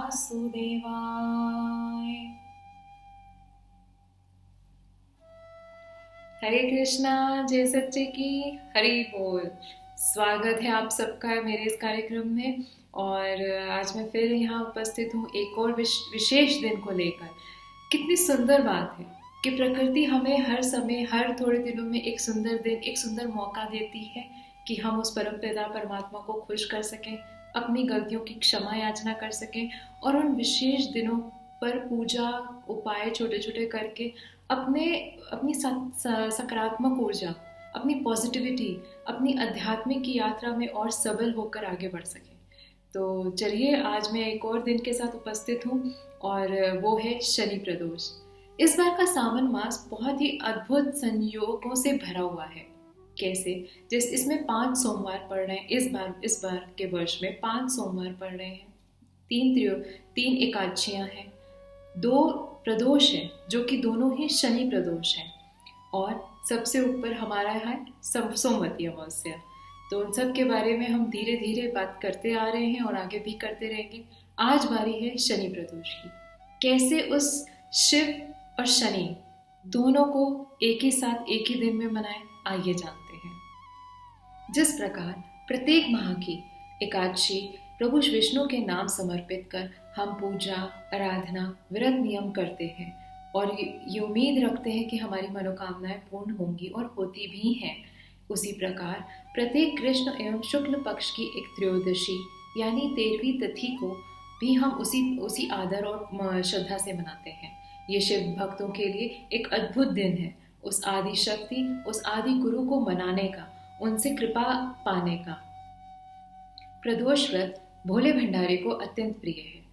वासुदेवाय। हरे कृष्णा, जय सच्चे की हरि बोल। स्वागत है आप सबका मेरे इस कार्यक्रम में। और आज मैं फिर यहाँ उपस्थित हूँ एक और विशेष दिन को लेकर। कितनी सुंदर बात है कि प्रकृति हमें हर समय हर थोड़े दिनों में एक सुंदर दिन, एक सुंदर मौका देती है कि हम उस परम पिता परमात्मा को खुश कर सकें, अपनी गलतियों की क्षमा याचना कर सकें और उन विशेष दिनों पर पूजा उपाय छोटे छोटे करके अपनी सकारात्मक ऊर्जा, अपनी पॉजिटिविटी, अपनी आध्यात्मिक की यात्रा में और सबल होकर आगे बढ़ सके। तो चलिए, आज मैं एक और दिन के साथ उपस्थित हूँ और वो है शनि प्रदोष। इस बार का सावन मास बहुत ही अद्भुत संयोगों से भरा हुआ है। कैसे? जिस इसमें 5 सोमवार पड़ रहे हैं। इस बार के वर्ष में 5 सोमवार पड़ रहे हैं, 3 एकादशियां हैं, 2 प्रदोष हैं जो कि दोनों ही शनि प्रदोष हैं, और सबसे ऊपर हमारा है सोमवती अमावस्या। तो उन सब के बारे में हम धीरे धीरे बात करते आ रहे हैं और आगे भी करते रहेंगे। आज बारी है शनि प्रदोष की। कैसे उस शिव और शनि दोनों को एक ही साथ एक ही दिन में मनाएं, आइए जानते हैं। जिस प्रकार प्रत्येक माह की एकादशी प्रभु विष्णु के नाम समर्पित कर हम पूजा, आराधना, व्रत नियम करते हैं और ये उम्मीद रखते हैं कि हमारी मनोकामनाएं पूर्ण होंगी और होती भी हैं, उसी प्रकार प्रत्येक कृष्ण एवं शुक्ल पक्ष की एक त्रयोदशी यानी 13वीं तिथि को भी हम उसी आदर और श्रद्धा से मनाते हैं। ये शिव भक्तों के लिए एक अद्भुत दिन है, उस आदि शक्ति, उस आदि गुरु को मनाने का, उनसे कृपा पाने का। प्रदोष व्रत भोले भंडारी को अत्यंत प्रिय है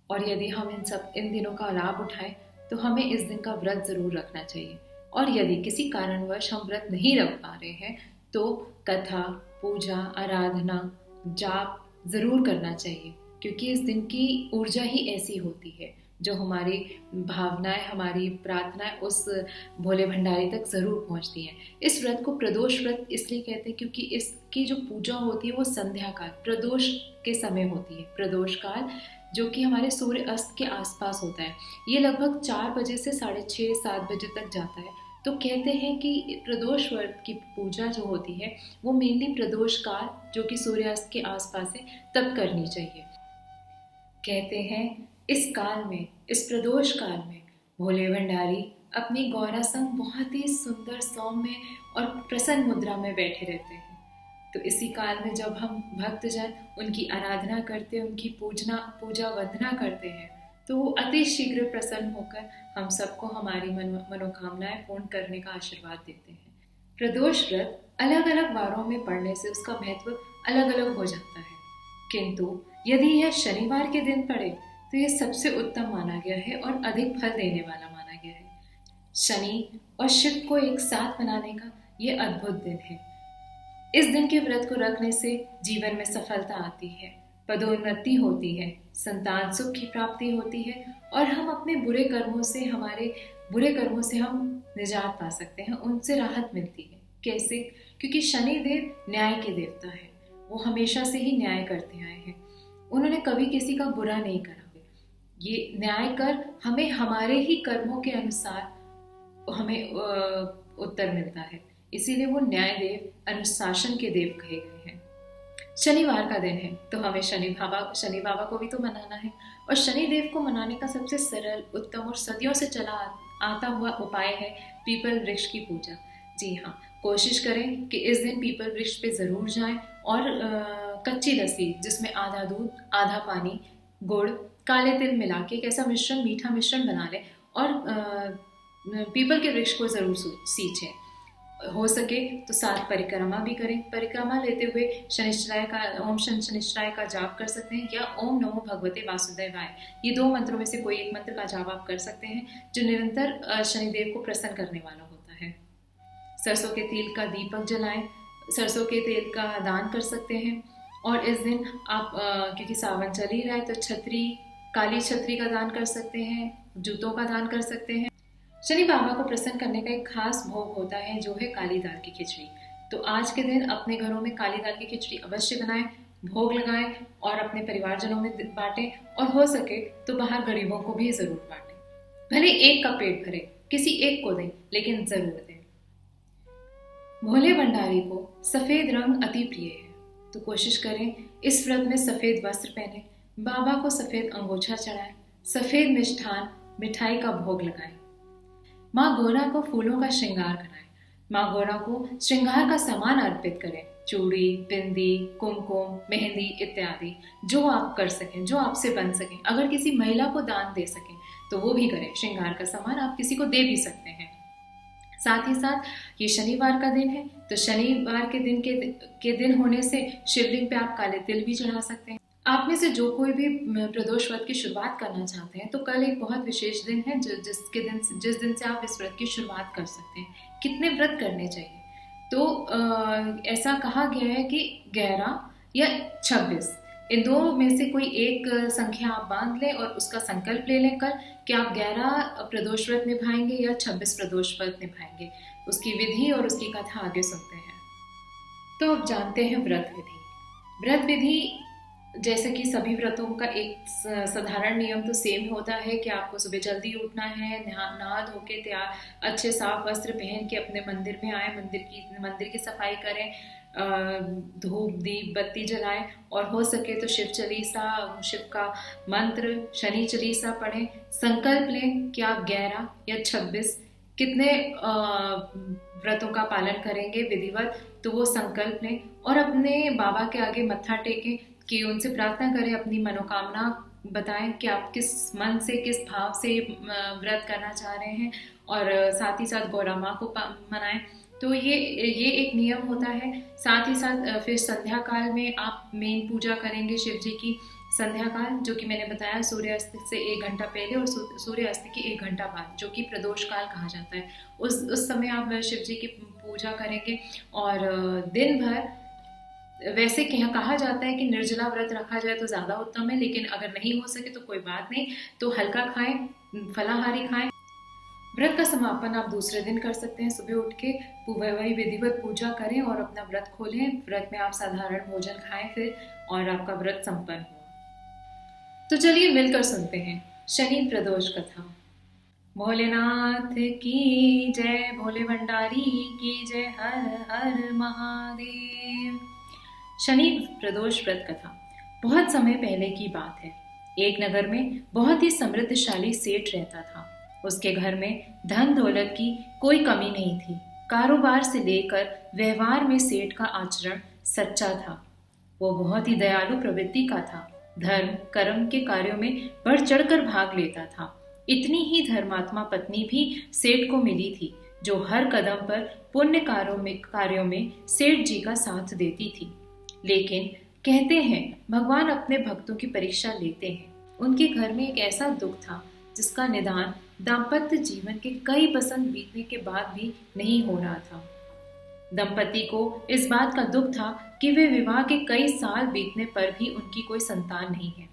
और यदि हम इन दिनों का लाभ उठाएं तो हमें इस दिन का व्रत जरूर रखना चाहिए। और यदि किसी कारणवश हम व्रत नहीं रख पा रहे हैं तो कथा, पूजा, आराधना, जाप जरूर करना चाहिए, क्योंकि इस दिन की ऊर्जा ही ऐसी होती है जो हमारी भावनाएं, हमारी प्रार्थनाएं उस भोले भंडारी तक जरूर पहुंचती हैं। इस व्रत को प्रदोष व्रत इसलिए कहते हैं क्योंकि इसकी जो पूजा होती है वो संध्या काल, प्रदोष के समय होती है। प्रदोष काल जो कि हमारे सूर्य अस्त के आसपास होता है, ये लगभग 4 बजे से 6:30-7 बजे तक जाता है। तो कहते हैं कि प्रदोष व्रत की पूजा जो होती है वो मेनली प्रदोष काल जो कि सूर्यास्त के आसपास है तब करनी चाहिए। कहते हैं इस काल में, इस प्रदोष काल में भोले भंडारी अपनी गौरा संग बहुत ही सुंदर सौम्य और प्रसन्न मुद्रा में बैठे रहते हैं। तो इसी काल में जब हम भक्तजन उनकी आराधना करते हैं, उनकी पूजा वंदना करते हैं, तो वो अति शीघ्र प्रसन्न होकर हम सबको हमारी मनोकामनाएं पूर्ण करने का आशीर्वाद देते हैं। प्रदोष व्रत अलग अलग वारों में पढ़ने से उसका महत्व अलग अलग हो जाता है, किंतु यदि यह शनिवार के दिन पड़े तो यह सबसे उत्तम माना गया है और अधिक फल देने वाला माना गया है। शनि और शिव को एक साथ मनाने का यह अद्भुत दिन है। इस दिन के व्रत को रखने से जीवन में सफलता आती है, पदोन्नति होती है, संतान सुख की प्राप्ति होती है और हम अपने हमारे बुरे कर्मों से हम निजात पा सकते हैं, उनसे राहत मिलती है। कैसे? क्योंकि शनि देव न्याय के देवता है, वो हमेशा से ही न्याय करते आए हैं, उन्होंने कभी किसी का बुरा नहीं करा। ये न्याय कर हमें हमारे ही कर्मों के अनुसार हमें उत्तर मिलता है, इसीलिए वो न्याय देव, अनुशासन के देव कहे गए हैं। शनिवार का दिन है तो हमें शनि बाबा को भी तो मनाना है, और शनि देव को मनाने का सबसे सरल, उत्तम और सदियों से चला आता हुआ उपाय है पीपल वृक्ष की पूजा। जी हाँ, कोशिश करें कि इस दिन पीपल वृक्ष पे जरूर जाएं और कच्ची लस्सी जिसमें आधा दूध, आधा पानी, गुड़, काले तिल मिला के एक ऐसा मिश्रण, मीठा मिश्रण बना लें और पीपल के वृक्ष को जरूर सींचें। हो सके तो साथ परिक्रमा भी करें। परिक्रमा लेते हुए ओम शनिश्चराय का जाप कर सकते हैं या ओम नमो भगवते वासुदेवाय, ये 2 मंत्रों में से कोई एक मंत्र का जाप आप कर सकते हैं जो निरंतर शनिदेव को प्रसन्न करने वाला होता है। सरसों के तेल का दीपक जलाएं, सरसों के तेल का दान कर सकते हैं। और इस दिन आप क्योंकि सावन चल ही रहा है तो काली छतरी का दान कर सकते हैं, जूतों का दान कर सकते हैं। शनि बाबा को प्रसन्न करने का एक खास भोग होता है जो है काली दाल की खिचड़ी। तो आज के दिन अपने घरों में काली दाल की खिचड़ी अवश्य बनाएं, भोग लगाएं और अपने परिवारजनों में बांटें, और हो सके तो बाहर गरीबों को भी जरूर बांटें। भले एक का पेट भरे, किसी एक को दें, लेकिन जरूर दें। भोले भंडारी को सफेद रंग अति प्रिय है, तो कोशिश करें इस व्रत में सफेद वस्त्र पहने, बाबा को सफेद अंगोछा चढ़ाएं, सफेद मिष्ठान मिठाई का भोग लगाएं। माँ गौरा को फूलों का श्रृंगार कराएं। माँ गौरा को श्रृंगार का सामान अर्पित करें, चूड़ी, बिंदी, कुमकुम, मेहंदी इत्यादि, जो आप कर सकें, जो आपसे बन सकें। अगर किसी महिला को दान दे सकें तो वो भी करें। श्रृंगार का सामान आप किसी को दे भी सकते हैं। साथ ही साथ ये शनिवार का दिन है, तो शनिवार के दिन होने से शिवलिंग पे आप काले तिल भी चढ़ा सकते हैं। आप में से जो कोई भी प्रदोष व्रत की शुरुआत करना चाहते हैं, तो कल एक बहुत विशेष दिन है जिस दिन से आप इस व्रत की शुरुआत कर सकते हैं। कितने व्रत करने चाहिए? तो ऐसा कहा गया है कि 11 या 26, इन दो में से कोई एक संख्या आप बांध लें और उसका संकल्प ले लें कल कि आप 11 प्रदोष व्रत निभाएंगे या 26 प्रदोष व्रत निभाएंगे। उसकी विधि और उसकी कथा आगे सुनते हैं। तो अब जानते हैं व्रत विधि। व्रत विधि जैसे कि सभी व्रतों का एक साधारण नियम तो सेम होता है कि आपको सुबह जल्दी उठना है, नहा धो के तैयार अच्छे साफ वस्त्र पहन के अपने मंदिर में आए, मंदिर की सफाई करें, धूप दीप बत्ती जलाएं, और हो सके तो शिव चालीसा, शिव का मंत्र, शनि चालीसा पढ़ें। संकल्प लें कि आप 11 या 26 कितने व्रतों का पालन करेंगे विधिवत, तो वो संकल्प लें और अपने बाबा के आगे मत्था टेकें कि उनसे प्रार्थना करें, अपनी मनोकामना बताएं कि आप किस मन से, किस भाव से व्रत करना चाह रहे हैं, और साथ ही साथ गौरा माँ को मनाएं। तो ये एक नियम होता है। साथ ही साथ फिर संध्या काल में आप मेन पूजा करेंगे शिव जी की। संध्या काल, जो कि मैंने बताया, सूर्यास्त से 1 घंटा पहले और सूर्यास्त के 1 घंटा बाद, जो कि प्रदोष काल कहा जाता है, उस समय आप शिव जी की पूजा करेंगे। और दिन भर वैसे कहा जाता है कि निर्जला व्रत रखा जाए तो ज़्यादा उत्तम है, लेकिन अगर नहीं हो सके तो कोई बात नहीं, तो हल्का खाएं, फलाहारी खाएं। व्रत का समापन आप दूसरे दिन कर सकते हैं। सुबह उठ के वही विधिवत पूजा करें और अपना व्रत खोलें। व्रत में आप साधारण भोजन खाएं फिर, और आपका व्रत संपन्न हो। तो चलिए मिलकर सुनते हैं शनि प्रदोष कथा। भोलेनाथ की जय, भोले भंडारी की जय, हर हर महादेव। शनि प्रदोष व्रत कथा। बहुत समय पहले की बात है। एक नगर में बहुत ही समृद्धशाली सेठ रहता था। उसके घर में धन दौलत की कोई कमी नहीं थी। कारोबार से लेकर व्यवहार में सेठ का आचरण सच्चा था। वो बहुत ही दयालु प्रवृत्ति का था। धर्म कर्म के कार्यों में बढ़ चढ़कर भाग लेता था। इतनी ही धर्मात्मा पत्नी भी सेठ को मिली थी, जो हर कदम पर पुण्य कार्यों में सेठ जी का साथ देती थी। लेकिन कहते हैं भगवान अपने भक्तों की परीक्षा लेते हैं। उनके घर में एक ऐसा दुख था जिसका निदान दाम्पत्य जीवन के कई बसंत बीतने के बाद भी नहीं हो रहा था। दंपति को इस बात का दुख था कि वे विवाह के कई साल बीतने पर भी उनकी कोई संतान नहीं है।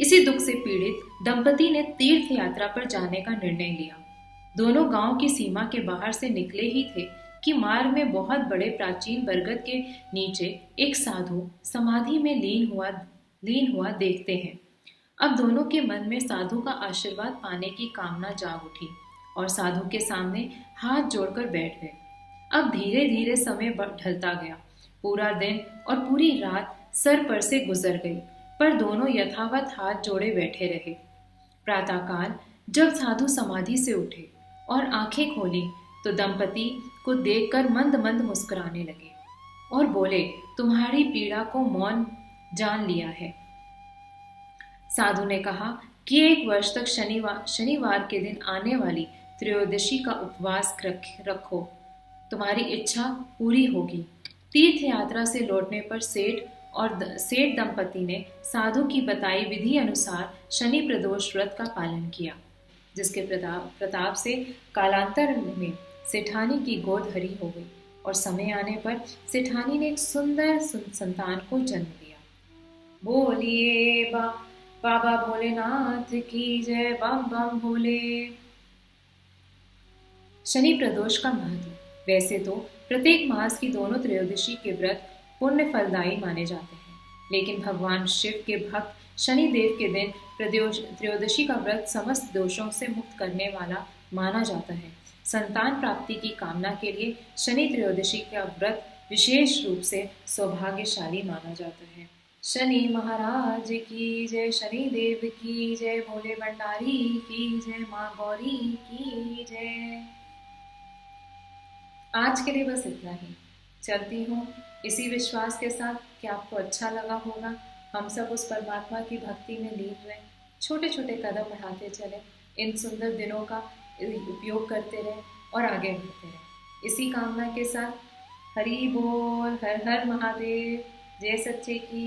इसी दुख से पीड़ित दंपति ने तीर्थ यात्रा पर जाने का निर्णय लिया। दोनों गांव की सीमा के बाहर से निकले ही थे कि मार्ग में बहुत बड़े प्राचीन बरगद के नीचे एक साधु समाधि में लीन हुआ देखते हैं। अब दोनों के मन में साधु का आशीर्वाद पाने की कामना जाग उठी और साधु के सामने हाथ जोड़कर बैठ गए। अब धीरे धीरे समय ढलता गया। पूरा दिन और पूरी रात सर पर से गुजर गई, पर दोनों यथावत हाथ जोड़े बैठे रहे। प्रातःकाल जब साधु समाधि से उठे और आंखें खोली तो दंपति को देखकर मंद मंद मुस्कुराने लगे और बोले, तुम्हारी पीड़ा को मौन जान लिया है। साधु ने कहा कि 1 वर्ष तक शनिवार के दिन आने वाली त्रयोदशी का उपवास रखो, तुम्हारी इच्छा पूरी होगी। तीर्थ यात्रा से लौटने पर सेठ दंपति ने साधु की बताई विधि अनुसार शनि प्रदोष व्रत का पालन किया, जिसके प्रताप से कालांतर में सेठानी की गोद हरी हो गई और समय आने पर सेठानी ने एक सुंदर संतान को जन्म दिया। बोलिए बाबा भोलेनाथ की जय, बम बम भोले। शनि प्रदोष का महत्व। वैसे तो प्रत्येक मास की दोनों त्रयोदशी के व्रत पुण्य फलदायी माने जाते हैं, लेकिन भगवान शिव के भक्त शनि देव के दिन त्रयोदशी का व्रत समस्त दोषों से मुक्त करने वाला माना जाता है। संतान प्राप्ति की कामना के लिए शनि त्रयोदशी का व्रत विशेष रूप से सौभाग्यशाली माना जाता है। शनि महाराज की जय, शनि देव की जय, भोले भंडारी की जय, माँ गौरी की जय। आज के लिए बस इतना ही। चलती हूँ इसी विश्वास के साथ कि आपको अच्छा लगा होगा। हम सब उस परमात्मा की भक्ति में लीन रहें, छोटे छोटे कदम बढ़ाते चलें, इन सुंदर दिनों का उपयोग करते रहें और आगे बढ़ते रहें। इसी कामना के साथ हरि बोल, हर हर महादेव, जय सच्चे की।